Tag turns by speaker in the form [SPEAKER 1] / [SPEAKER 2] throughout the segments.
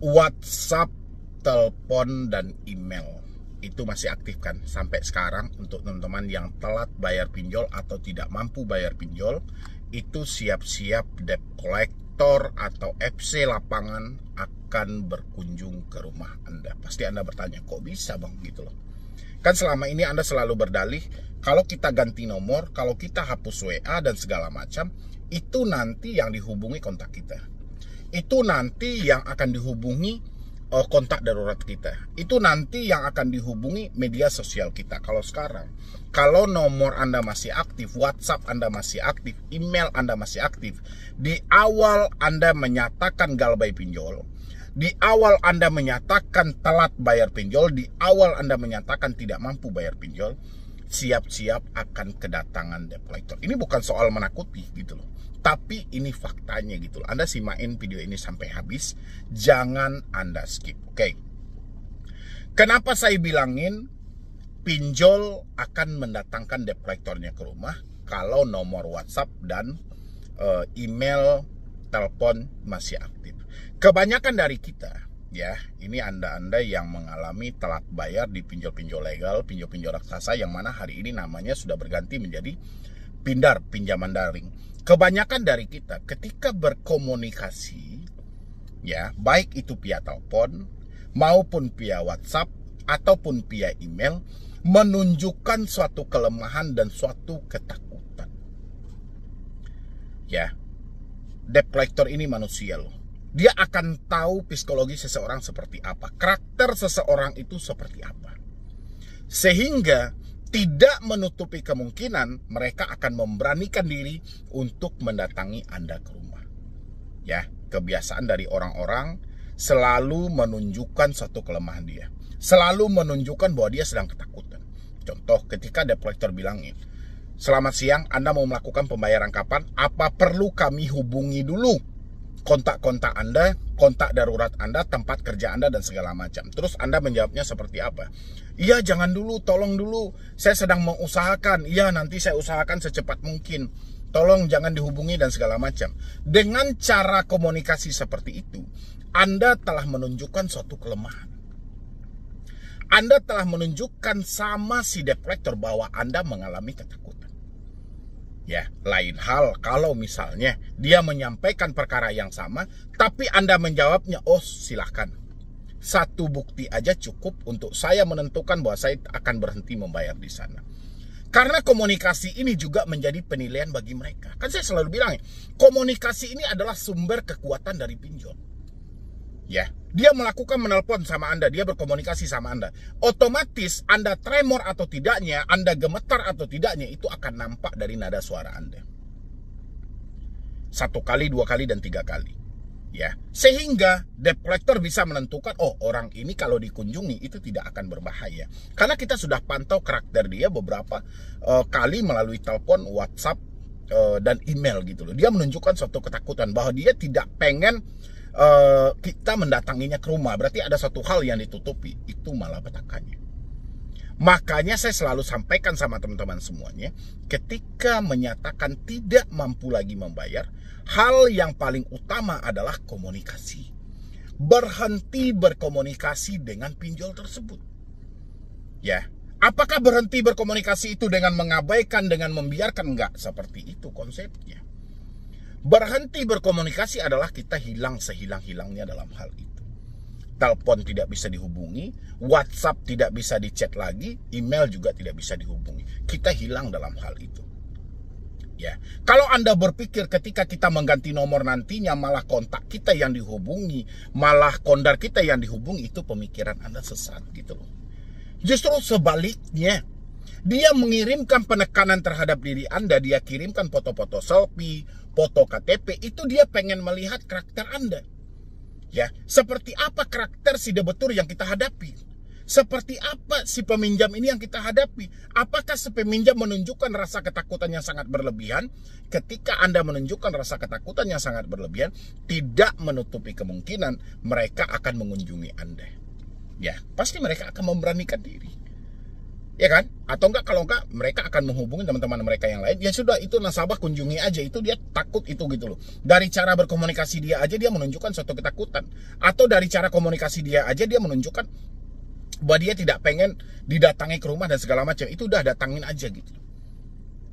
[SPEAKER 1] WhatsApp, telepon, dan email itu masih aktif kan sampai sekarang. Untuk teman-teman yang telat bayar pinjol atau tidak mampu bayar pinjol, itu siap-siap debt collector atau FC lapangan akan berkunjung ke rumah Anda. Pasti Anda bertanya, kok bisa bang gitu loh. Kan selama ini Anda selalu berdalih, kalau kita ganti nomor, kalau kita hapus WA dan segala macam, itu nanti yang dihubungi kontak kita. Itu nanti yang akan dihubungi kontak darurat kita. Itu nanti yang akan dihubungi media sosial kita. Kalau sekarang, kalau nomor Anda masih aktif, WhatsApp Anda masih aktif, email Anda masih aktif, di awal Anda menyatakan galbay pinjol, di awal Anda menyatakan telat bayar pinjol, di awal Anda menyatakan tidak mampu bayar pinjol, siap-siap akan kedatangan debt collector. Ini bukan soal menakuti gitu loh, tapi ini faktanya gitu loh. Anda simain video ini sampai habis, jangan Anda skip. Oke. Kenapa saya bilangin pinjol akan mendatangkan debt collectornya ke rumah kalau nomor WhatsApp dan email, telepon masih aktif? Kebanyakan dari kita, ya, ini Anda yang mengalami telat bayar di pinjol-pinjol legal, pinjol-pinjol raksasa yang mana hari ini namanya sudah berganti menjadi pindar, pinjaman daring. Kebanyakan dari kita ketika berkomunikasi, ya, baik itu via telepon maupun via WhatsApp ataupun via email, menunjukkan suatu kelemahan dan suatu ketakutan. Ya, debt collector ini manusia loh. Dia akan tahu psikologi seseorang seperti apa, karakter seseorang itu seperti apa. Sehingga tidak menutupi kemungkinan mereka akan memberanikan diri untuk mendatangi Anda ke rumah. Ya, kebiasaan dari orang-orang selalu menunjukkan suatu kelemahan dia. Selalu menunjukkan bahwa dia sedang ketakutan. Contoh, ketika debt collector bilangin, "Selamat siang, Anda mau melakukan pembayaran kapan? Apa perlu kami hubungi dulu kontak-kontak Anda, kontak darurat Anda, tempat kerja Anda, dan segala macam?" Terus Anda menjawabnya seperti apa? "Iya, jangan dulu, tolong dulu. Saya sedang mengusahakan. Iya, nanti saya usahakan secepat mungkin. Tolong jangan dihubungi," dan segala macam. Dengan cara komunikasi seperti itu, Anda telah menunjukkan suatu kelemahan. Anda telah menunjukkan sama si debt collector bahwa Anda mengalami ketakutan. Ya, lain hal kalau misalnya dia menyampaikan perkara yang sama, tapi Anda menjawabnya, "Oh, silahkan. Satu bukti aja cukup untuk saya menentukan bahwa saya akan berhenti membayar di sana." Karena komunikasi ini juga menjadi penilaian bagi mereka. Kan saya selalu bilang, komunikasi ini adalah sumber kekuatan dari pinjol. Ya, dia melakukan menelpon sama Anda, dia berkomunikasi sama Anda. Otomatis Anda tremor atau tidaknya, Anda gemetar atau tidaknya, itu akan nampak dari nada suara Anda. 1 kali, 2 kali, dan 3 kali. Ya, sehingga debt collector bisa menentukan, oh, orang ini kalau dikunjungi itu tidak akan berbahaya. Karena kita sudah pantau karakter dia beberapa kali melalui telepon, WhatsApp, dan email gitu loh. Dia menunjukkan suatu ketakutan bahwa dia tidak pengen kita mendatanginya ke rumah. Berarti ada satu hal yang ditutupi, itu malah petakannya. Makanya saya selalu sampaikan sama teman-teman semuanya, ketika menyatakan tidak mampu lagi membayar, hal yang paling utama adalah komunikasi. Berhenti berkomunikasi dengan pinjol tersebut. Ya, apakah berhenti berkomunikasi itu dengan mengabaikan, dengan membiarkan? Enggak, seperti itu konsepnya. Berhenti berkomunikasi adalah kita hilang sehilang-hilangnya dalam hal itu. Telepon tidak bisa dihubungi, WhatsApp tidak bisa dicat lagi, email juga tidak bisa dihubungi. Kita hilang dalam hal itu. Ya, kalau Anda berpikir ketika kita mengganti nomor nantinya malah kontak kita yang dihubungi, malah kondar kita yang dihubungi, itu pemikiran Anda sesat gitu loh. Justru sebaliknya, dia mengirimkan penekanan terhadap diri Anda, dia kirimkan foto-foto selfie, foto KTP, itu dia pengen melihat karakter Anda. Ya, seperti apa karakter si debitur yang kita hadapi? Seperti apa si peminjam ini yang kita hadapi? Apakah si peminjam menunjukkan rasa ketakutan yang sangat berlebihan? Ketika Anda menunjukkan rasa ketakutan yang sangat berlebihan, tidak menutupi kemungkinan mereka akan mengunjungi Anda. Ya, pasti mereka akan memberanikan diri. Ya kan? Atau enggak, kalau enggak mereka akan menghubungi teman-teman mereka yang lain. Ya sudah, itu nasabah kunjungi aja, itu dia takut itu gitu loh. Dari cara berkomunikasi dia aja dia menunjukkan suatu ketakutan. Atau dari cara komunikasi dia aja dia menunjukkan bahwa dia tidak pengen didatangi ke rumah dan segala macam. Itu udah datangin aja gitu.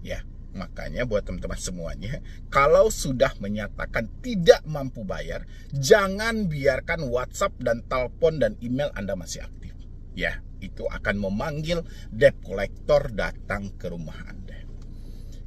[SPEAKER 1] Ya, makanya buat teman-teman semuanya, kalau sudah menyatakan tidak mampu bayar, jangan biarkan WhatsApp dan telepon dan email Anda masih aktif. Ya, itu akan memanggil debt collector datang ke rumah Anda.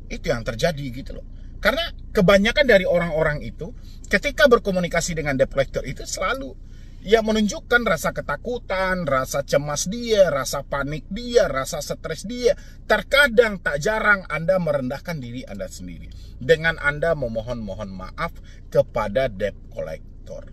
[SPEAKER 1] Itu yang terjadi gitu loh. Karena kebanyakan dari orang-orang itu ketika berkomunikasi dengan debt collector itu selalu ya menunjukkan rasa ketakutan, rasa cemas dia, rasa panik dia, rasa stres dia. Terkadang tak jarang Anda merendahkan diri Anda sendiri dengan Anda memohon-mohon maaf kepada debt collector.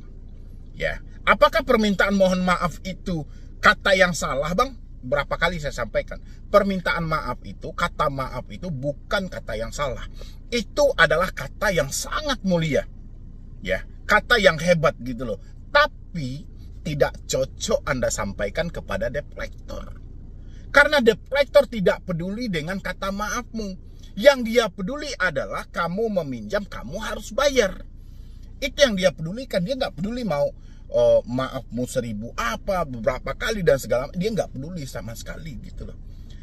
[SPEAKER 1] Ya, apakah permintaan mohon maaf itu kata yang salah, Bang? Berapa kali saya sampaikan, permintaan maaf itu, kata maaf itu bukan kata yang salah. Itu adalah kata yang sangat mulia. Ya, kata yang hebat gitu loh. Tapi tidak cocok Anda sampaikan kepada debt collector. Karena debt collector tidak peduli dengan kata maafmu. Yang dia peduli adalah kamu meminjam, kamu harus bayar. Itu yang dia pedulikan. Dia nggak peduli mau maafmu 1000 apa, beberapa kali dan segala, dia nggak peduli sama sekali gitu loh.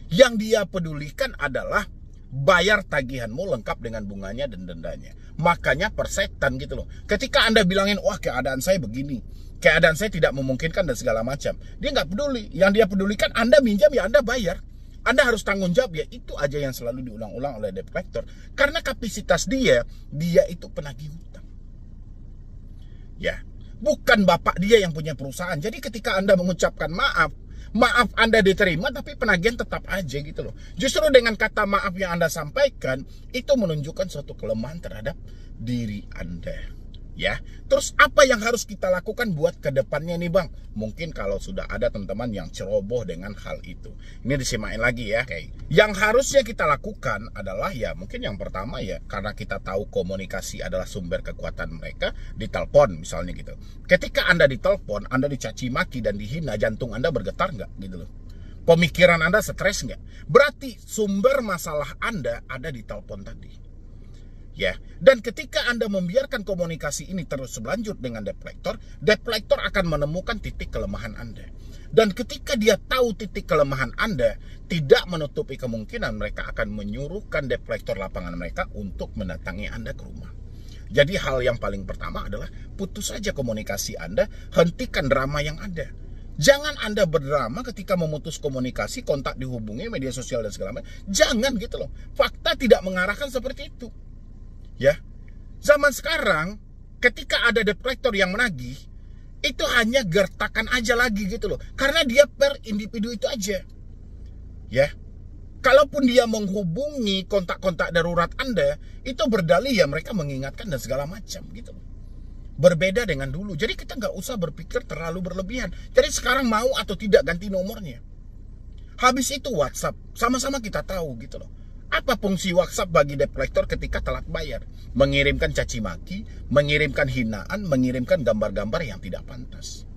[SPEAKER 1] Yang dia pedulikan adalah bayar tagihanmu lengkap dengan bunganya dan dendanya. Makanya persetan gitu loh. Ketika Anda bilangin, wah keadaan saya begini, keadaan saya tidak memungkinkan dan segala macam, dia nggak peduli. Yang dia pedulikan Anda minjam ya Anda bayar. Anda harus tanggung jawab ya. Itu aja yang selalu diulang-ulang oleh debt collector. Karena kapasitas dia itu penagih hutang. Ya, bukan bapak dia yang punya perusahaan. Jadi ketika Anda mengucapkan maaf Anda diterima, tapi penagihan tetap aja gitu loh. Justru dengan kata maaf yang Anda sampaikan, itu menunjukkan suatu kelemahan terhadap diri Anda. Ya, terus apa yang harus kita lakukan buat kedepannya nih Bang? Mungkin kalau sudah ada teman-teman yang ceroboh dengan hal itu, ini disimain lagi ya. Oke. Yang harusnya kita lakukan adalah ya mungkin yang pertama ya, karena kita tahu komunikasi adalah sumber kekuatan mereka, ditelepon misalnya gitu. Ketika Anda ditelepon, Anda dicaci maki dan dihina, jantung Anda bergetar nggak gitu loh? Pemikiran Anda stres nggak? Berarti sumber masalah Anda ada di telepon tadi. Ya, dan ketika Anda membiarkan komunikasi ini terus berlanjut dengan debt collector akan menemukan titik kelemahan Anda. Dan ketika dia tahu titik kelemahan Anda, tidak menutupi kemungkinan mereka akan menyuruhkan debt collector lapangan mereka untuk mendatangi Anda ke rumah. Jadi hal yang paling pertama adalah putus saja komunikasi Anda, hentikan drama yang ada. Jangan Anda berdrama ketika memutus komunikasi, kontak dihubungi, media sosial dan segala macam. Jangan gitu loh. Fakta tidak mengarahkan seperti itu. Ya, zaman sekarang ketika ada debt collector yang menagih, itu hanya gertakan aja lagi gitu loh. Karena dia per individu itu aja. Ya, kalaupun dia menghubungi kontak-kontak darurat Anda, itu berdalih ya mereka mengingatkan dan segala macam gitu loh. Berbeda dengan dulu. Jadi kita nggak usah berpikir terlalu berlebihan. Jadi sekarang mau atau tidak ganti nomornya. Habis itu WhatsApp, sama-sama kita tahu gitu loh. Apa fungsi WhatsApp bagi debt collector ketika telat bayar? Mengirimkan caci maki, mengirimkan hinaan, mengirimkan gambar-gambar yang tidak pantas.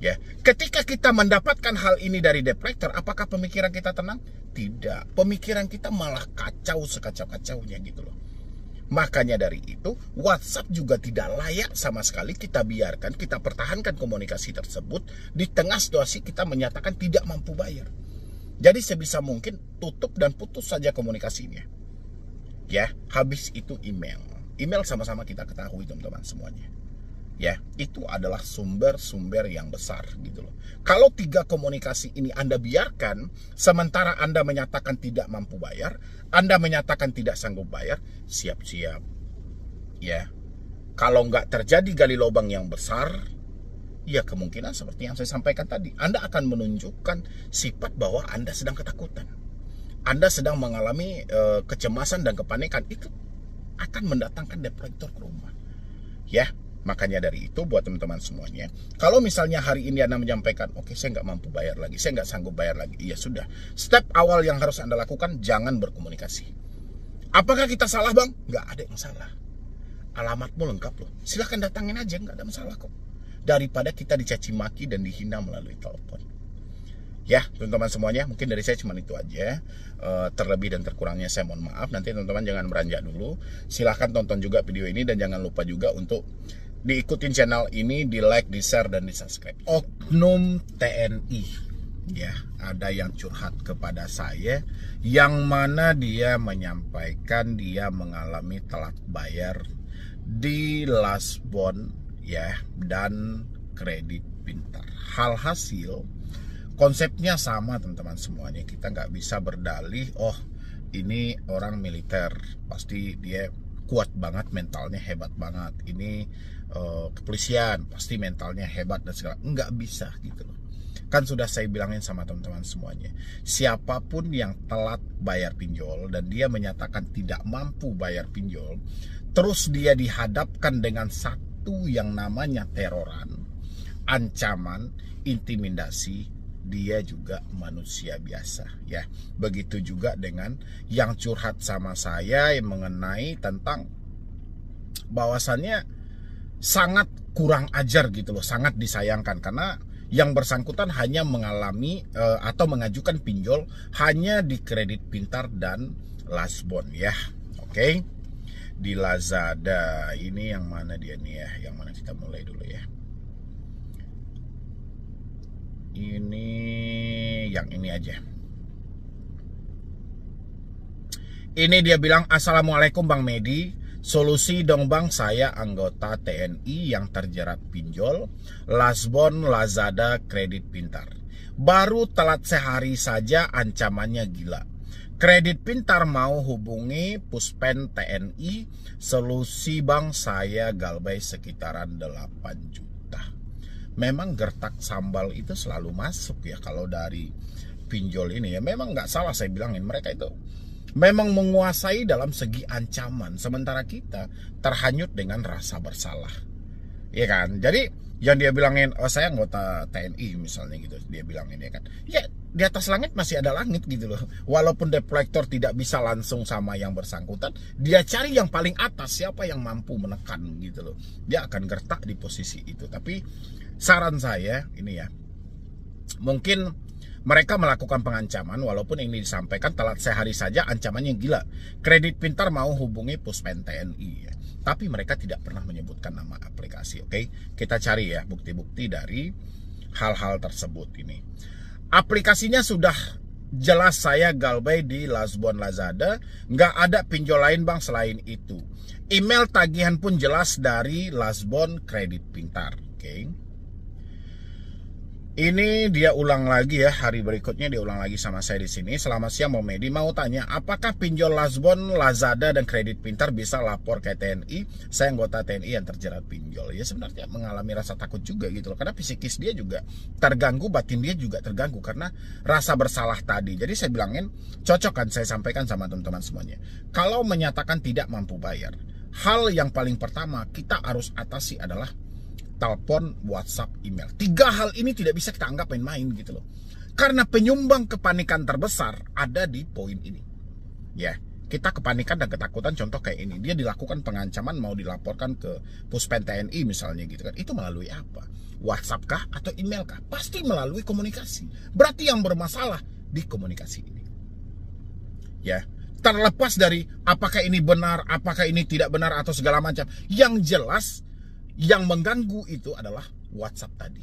[SPEAKER 1] Ya, ketika kita mendapatkan hal ini dari debt collector, apakah pemikiran kita tenang? Tidak. Pemikiran kita malah kacau sekacau-kacaunya gitu loh. Makanya dari itu, WhatsApp juga tidak layak sama sekali kita biarkan, kita pertahankan komunikasi tersebut di tengah situasi kita menyatakan tidak mampu bayar. Jadi sebisa mungkin tutup dan putus saja komunikasinya. Ya, habis itu email. Email sama-sama kita ketahui teman-teman semuanya. Ya, itu adalah sumber-sumber yang besar gitu loh. Kalau 3 komunikasi ini Anda biarkan, sementara Anda menyatakan tidak mampu bayar, Anda menyatakan tidak sanggup bayar, siap-siap. Ya, kalau nggak terjadi gali lubang yang besar, ya kemungkinan seperti yang saya sampaikan tadi, Anda akan menunjukkan sifat bahwa Anda sedang ketakutan. Anda sedang mengalami kecemasan dan kepanikan. Itu akan mendatangkan debt collector ke rumah. Ya, makanya dari itu buat teman-teman semuanya, kalau misalnya hari ini Anda menyampaikan, oke, saya nggak mampu bayar lagi, saya nggak sanggup bayar lagi, ya sudah. Step awal yang harus Anda lakukan, jangan berkomunikasi. Apakah kita salah Bang? Nggak ada yang salah. Alamatmu lengkap loh. Silahkan datangin aja, nggak ada masalah kok. Daripada kita dicaci maki dan dihina melalui telepon. Ya, teman-teman semuanya, mungkin dari saya cuma itu aja. Terlebih dan terkurangnya saya mohon maaf. Nanti teman-teman jangan beranjak dulu. Silahkan tonton juga video ini dan jangan lupa juga untuk diikutin channel ini, di like, di share, dan di subscribe. Oknum TNI, ya, ada yang curhat kepada saya, yang mana dia menyampaikan dia mengalami telat bayar di Lasbon, ya, dan kredit pintar. Hasil konsepnya sama teman-teman semuanya. Kita nggak bisa berdalih, oh ini orang militer, pasti dia kuat banget, mentalnya hebat banget. Ini kepolisian, pasti mentalnya hebat dan segala. Nggak bisa gitu loh. Kan sudah saya bilangin sama teman-teman semuanya. Siapapun yang telat bayar pinjol dan dia menyatakan tidak mampu bayar pinjol, terus dia dihadapkan dengan satu yang namanya teroran, ancaman, intimidasi, dia juga manusia biasa, ya. Begitu juga dengan yang curhat sama saya yang mengenai tentang bahwasannya sangat kurang ajar gitu loh, sangat disayangkan karena yang bersangkutan hanya mengalami atau mengajukan pinjol hanya di kredit pintar dan Lasbon, ya. Oke. Di Lazada ini yang mana dia nih ya? Yang mana kita mulai dulu ya? Ini yang ini aja. Ini dia bilang, "Assalamualaikum Bang Medi, solusi dong Bang, saya anggota TNI yang terjerat pinjol Lasbon Lazada kredit pintar. Baru telat sehari saja ancamannya gila. Kredit pintar mau hubungi Puspen TNI, solusi Bang, saya galbay sekitaran 8 juta. Memang gertak sambal itu selalu masuk ya kalau dari pinjol ini ya. Memang nggak salah saya bilangin, mereka itu memang menguasai dalam segi ancaman, sementara kita terhanyut dengan rasa bersalah, ya kan? Jadi yang dia bilangin, oh saya anggota TNI misalnya gitu, dia bilangin ya kan, ya di atas langit masih ada langit gitu loh. Walaupun debt collector tidak bisa langsung sama yang bersangkutan, dia cari yang paling atas, siapa yang mampu menekan gitu loh, dia akan gertak di posisi itu. Tapi saran saya ini ya, mungkin mereka melakukan pengancaman, walaupun ini disampaikan telat sehari saja ancamannya gila. Kredit pintar mau hubungi Puspen TNI ya. Tapi mereka tidak pernah menyebutkan nama aplikasi. Oke, kita cari ya bukti-bukti dari hal-hal tersebut ini. Aplikasinya sudah jelas saya galbay di Lasbon Lazada, nggak ada pinjol lain Bang selain itu. Email tagihan pun jelas dari Lasbon kredit pintar. Oke. Ini dia ulang lagi ya, hari berikutnya dia ulang lagi sama saya di sini. Selamat siang Bang Medi, mau tanya apakah pinjol Lasbon, Lazada dan kredit pintar bisa lapor ke TNI? Saya anggota TNI yang terjerat pinjol. Ya sebenarnya mengalami rasa takut juga gitu loh, karena psikis dia juga terganggu, batin dia juga terganggu karena rasa bersalah tadi. Jadi saya bilangin, cocok kan saya sampaikan sama teman-teman semuanya. Kalau menyatakan tidak mampu bayar, hal yang paling pertama kita harus atasi adalah telepon, WhatsApp, email. 3 hal ini tidak bisa kita anggap main-main gitu loh. Karena penyumbang kepanikan terbesar ada di poin ini. Ya, kita kepanikan dan ketakutan contoh kayak ini. Dia dilakukan pengancaman mau dilaporkan ke Puspen TNI misalnya gitu kan. Itu melalui apa? WhatsApp kah atau email kah? Pasti melalui komunikasi. Berarti yang bermasalah di komunikasi ini. Ya, terlepas dari apakah ini benar, apakah ini tidak benar atau segala macam. Yang jelas yang mengganggu itu adalah WhatsApp tadi.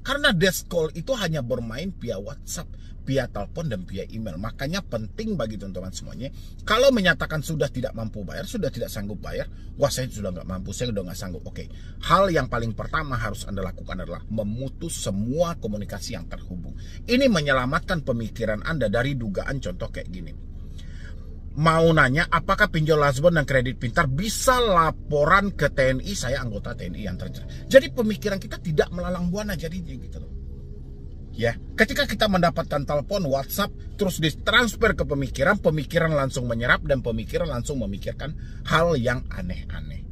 [SPEAKER 1] Karena desk call itu hanya bermain via WhatsApp, via telepon dan via email. Makanya penting bagi teman-teman semuanya, kalau menyatakan sudah tidak mampu bayar, sudah tidak sanggup bayar, wah saya sudah nggak mampu, saya sudah nggak sanggup. Oke, hal yang paling pertama harus Anda lakukan adalah memutus semua komunikasi yang terhubung. Ini menyelamatkan pemikiran Anda dari dugaan contoh kayak gini. Mau nanya apakah pinjol Lasbon dan kredit pintar bisa laporan ke TNI, saya anggota TNI yang terjerat. Jadi pemikiran kita tidak melalang buana jadinya gitu loh. Ya, ketika kita mendapatkan telepon, WhatsApp, terus ditransfer ke pemikiran, pemikiran langsung menyerap dan pemikiran langsung memikirkan hal yang aneh-aneh.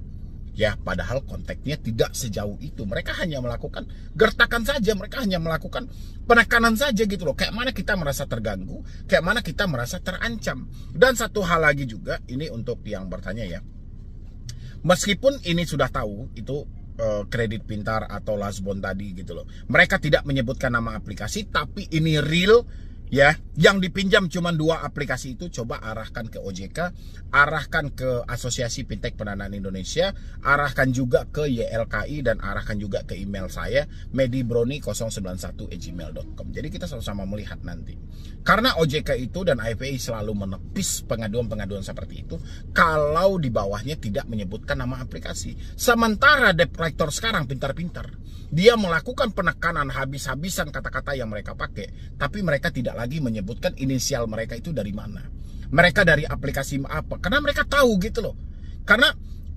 [SPEAKER 1] Ya, padahal konteksnya tidak sejauh itu. Mereka hanya melakukan gertakan saja, mereka hanya melakukan penekanan saja gitu loh. Kayak mana kita merasa terganggu, kayak mana kita merasa terancam. Dan satu hal lagi juga, ini untuk yang bertanya ya. Meskipun ini sudah tahu, itu Kredit Pintar atau Lasbon tadi gitu loh. Mereka tidak menyebutkan nama aplikasi, tapi ini real ya. Yang dipinjam cuma 2 aplikasi itu. Coba arahkan ke OJK, arahkan ke Asosiasi Fintech Pendanaan Indonesia, arahkan juga ke YLKI, dan arahkan juga ke email saya medibroni091@gmail.com. Jadi kita sama-sama melihat nanti. Karena OJK itu dan IPI selalu menepis pengaduan-pengaduan seperti itu kalau di bawahnya tidak menyebutkan nama aplikasi. Sementara debt collector sekarang pintar-pintar, dia melakukan penekanan habis-habisan kata-kata yang mereka pakai, tapi mereka tidak lagi menyebutkan inisial mereka itu dari mana, mereka dari aplikasi apa, karena mereka tahu gitu loh. Karena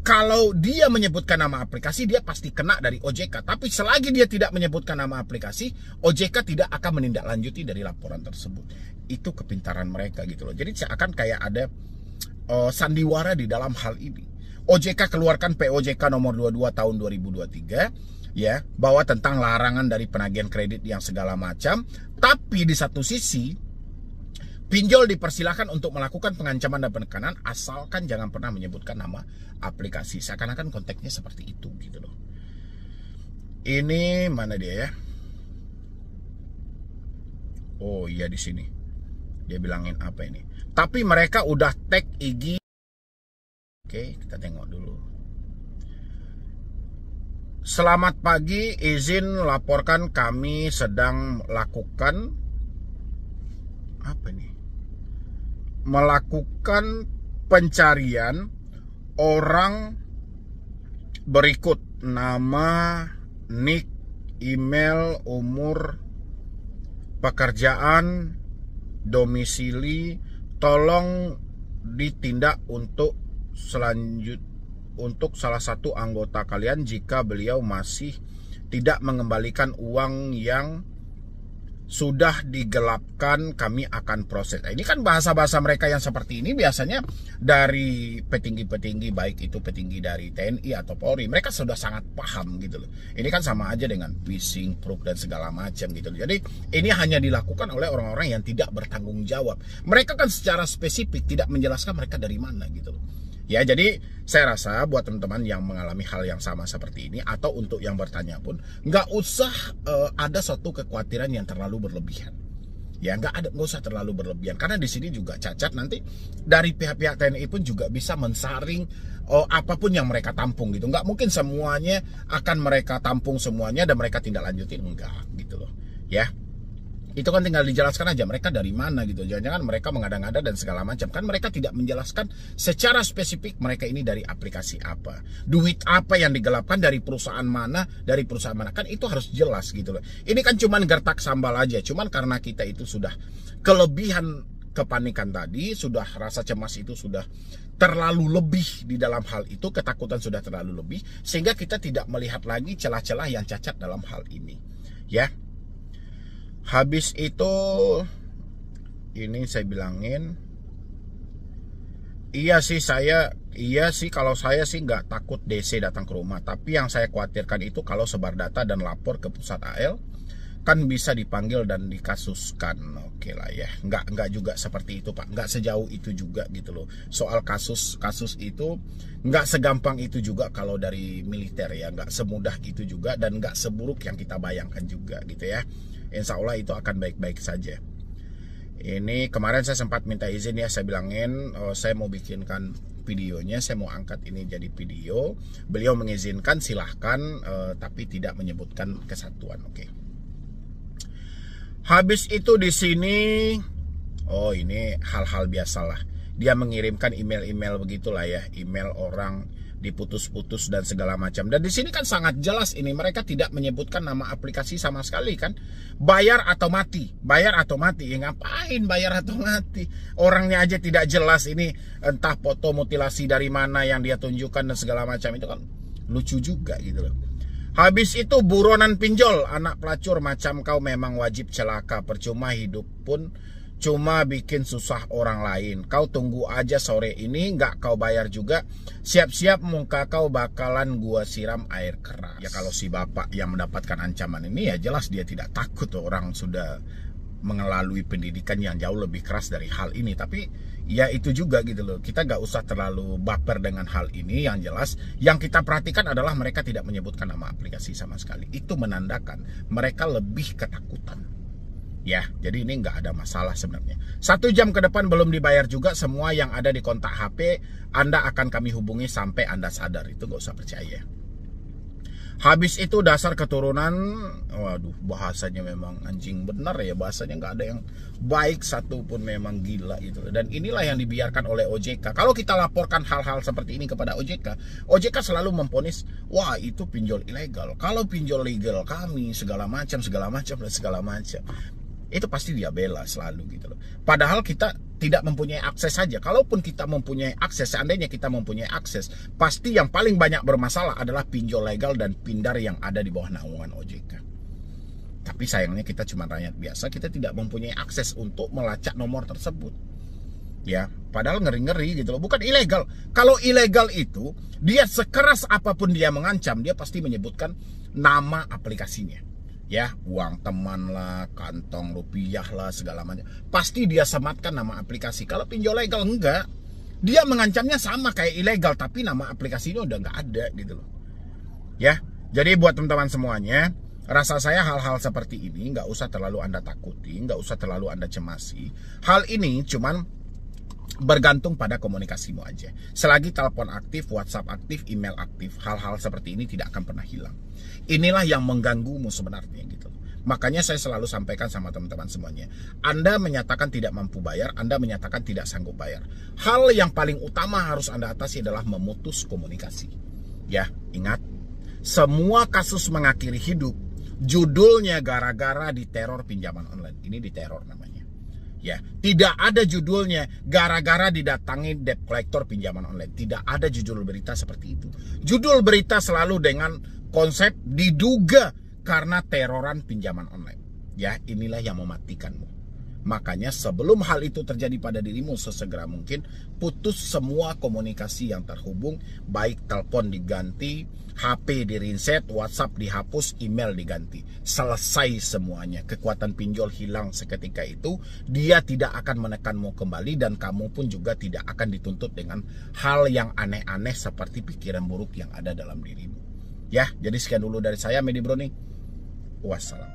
[SPEAKER 1] kalau dia menyebutkan nama aplikasi, dia pasti kena dari OJK. Tapi selagi dia tidak menyebutkan nama aplikasi, OJK tidak akan menindaklanjuti dari laporan tersebut. Itu kepintaran mereka gitu loh. Jadi seakan kayak ada sandiwara di dalam hal ini. OJK keluarkan POJK nomor 22 tahun 2023 ya, bahwa tentang larangan dari penagihan kredit yang segala macam. Tapi di satu sisi, pinjol dipersilahkan untuk melakukan pengancaman dan penekanan asalkan jangan pernah menyebutkan nama aplikasi. Seakan-akan konteksnya seperti itu gitu loh. Ini mana dia ya? Oh iya, di sini. Dia bilangin apa ini? Tapi mereka udah tag IG. Oke, kita tengok dulu. Selamat pagi, izin laporkan kami sedang lakukan apa ini? Melakukan pencarian orang berikut nama, nick, email, umur, pekerjaan, domisili. Tolong ditindak untuk salah satu anggota kalian jika beliau masih tidak mengembalikan uang yang sudah digelapkan, kami akan proses. Nah, ini kan bahasa-bahasa mereka yang seperti ini biasanya dari petinggi-petinggi, baik itu petinggi dari TNI atau Polri. Mereka sudah sangat paham gitu loh. Ini kan sama aja dengan phishing, proof dan segala macam gitu loh. Jadi ini hanya dilakukan oleh orang-orang yang tidak bertanggung jawab. Mereka kan secara spesifik tidak menjelaskan mereka dari mana gitu loh. Ya, jadi saya rasa buat teman-teman yang mengalami hal yang sama seperti ini, atau untuk yang bertanya pun, nggak usah ada suatu kekhawatiran yang terlalu berlebihan. Ya, nggak usah terlalu berlebihan, karena di sini juga cacat nanti dari pihak-pihak TNI pun juga bisa mensaring apapun yang mereka tampung gitu. Nggak mungkin semuanya akan mereka tampung semuanya dan mereka tindak lanjutin, enggak gitu loh. Ya. Itu kan tinggal dijelaskan aja mereka dari mana gitu. Jangan-jangan mereka mengada-ngada dan segala macam. Kan mereka tidak menjelaskan secara spesifik mereka ini dari aplikasi apa, duit apa yang digelapkan, dari perusahaan mana, kan itu harus jelas gitu loh. Ini kan cuman gertak sambal aja. Cuman karena kita itu sudah kelebihan kepanikan tadi, sudah rasa cemas itu sudah terlalu lebih di dalam hal itu, ketakutan sudah terlalu lebih, sehingga kita tidak melihat lagi celah-celah yang cacat dalam hal ini. Ya. Habis itu, ini saya bilangin, iya sih kalau saya sih nggak takut DC datang ke rumah. Tapi yang saya khawatirkan itu kalau sebar data dan lapor ke pusat AL, kan bisa dipanggil dan dikasuskan. Oke lah ya, nggak juga seperti itu Pak, nggak sejauh itu juga gitu loh. Soal kasus itu nggak segampang itu juga kalau dari militer ya, nggak semudah itu juga dan nggak seburuk yang kita bayangkan juga gitu ya. Insya Allah itu akan baik-baik saja. Ini kemarin saya sempat minta izin ya, saya bilangin saya mau bikinkan videonya, saya mau angkat ini jadi video. Beliau mengizinkan, silahkan, tapi tidak menyebutkan kesatuan. Oke. Habis itu di sini, oh ini hal-hal biasalah. Dia mengirimkan email-email begitulah ya, email orang diputus-putus dan segala macam. Dan di sini kan sangat jelas ini, mereka tidak menyebutkan nama aplikasi sama sekali kan. Bayar atau mati, ya ngapain bayar atau mati? Orangnya aja tidak jelas, ini entah foto mutilasi dari mana yang dia tunjukkan dan segala macam, itu kan lucu juga gitu loh. Habis itu buronan pinjol, anak pelacur macam kau memang wajib celaka, percuma hidup pun cuma bikin susah orang lain. Kau tunggu aja sore ini, nggak kau bayar juga, siap-siap muka kau bakalan gua siram air keras. Ya kalau si bapak yang mendapatkan ancaman ini ya jelas dia tidak takut, orang sudah melalui pendidikan yang jauh lebih keras dari hal ini. Tapi ya itu juga gitu loh, kita nggak usah terlalu baper dengan hal ini. Yang jelas yang kita perhatikan adalah mereka tidak menyebutkan nama aplikasi sama sekali. Itu menandakan mereka lebih ketakutan. Ya, jadi ini nggak ada masalah sebenarnya. 1 jam ke depan belum dibayar juga, semua yang ada di kontak HP Anda akan kami hubungi sampai Anda sadar. Itu nggak usah percaya. Habis itu dasar keturunan, waduh bahasanya memang anjing bener ya, bahasanya nggak ada yang baik satupun, memang gila gitu. Dan inilah yang dibiarkan oleh OJK. Kalau kita laporkan hal-hal seperti ini kepada OJK, OJK selalu memvonis, wah itu pinjol ilegal. Kalau pinjol legal kami segala macam. Itu pasti dia bela selalu gitu loh. Padahal kita tidak mempunyai akses saja. Kalaupun kita mempunyai akses, seandainya kita mempunyai akses, pasti yang paling banyak bermasalah adalah pinjol legal dan pindar yang ada di bawah naungan OJK. Tapi sayangnya kita cuma rakyat biasa, kita tidak mempunyai akses untuk melacak nomor tersebut. Ya, padahal ngeri-ngeri gitu loh. Bukan ilegal. Kalau ilegal itu, dia sekeras apapun dia mengancam, dia pasti menyebutkan nama aplikasinya. Ya, uang teman lah, kantong rupiah lah, segala macam. Pasti dia sematkan nama aplikasi. Kalau pinjol legal enggak. Dia mengancamnya sama kayak ilegal, tapi nama aplikasinya udah nggak ada gitu loh. Ya, jadi buat teman-teman semuanya, rasa saya hal-hal seperti ini nggak usah terlalu Anda takuti, nggak usah terlalu Anda cemasi. Hal ini cuman bergantung pada komunikasimu aja. Selagi telepon aktif, WhatsApp aktif, email aktif, hal-hal seperti ini tidak akan pernah hilang. Inilah yang mengganggumu sebenarnya gitu. Makanya saya selalu sampaikan sama teman-teman semuanya. Anda menyatakan tidak mampu bayar, Anda menyatakan tidak sanggup bayar. Hal yang paling utama harus Anda atasi adalah memutus komunikasi. Ya, ingat, semua kasus mengakhiri hidup, judulnya gara-gara diteror pinjaman online. Ini diteror namanya. Ya, tidak ada judulnya gara-gara didatangi debt collector pinjaman online. Tidak ada judul berita seperti itu. Judul berita selalu dengan konsep diduga karena teroran pinjaman online. Ya, inilah yang mematikanmu. Makanya sebelum hal itu terjadi pada dirimu, sesegera mungkin putus semua komunikasi yang terhubung, baik telepon diganti, HP di-reset, WhatsApp dihapus, email diganti. Selesai semuanya. Kekuatan pinjol hilang seketika itu. Dia tidak akan menekanmu kembali, dan kamu pun juga tidak akan dituntut dengan hal yang aneh-aneh seperti pikiran buruk yang ada dalam dirimu. Ya, jadi sekian dulu dari saya, Medi Browning. Wassalam.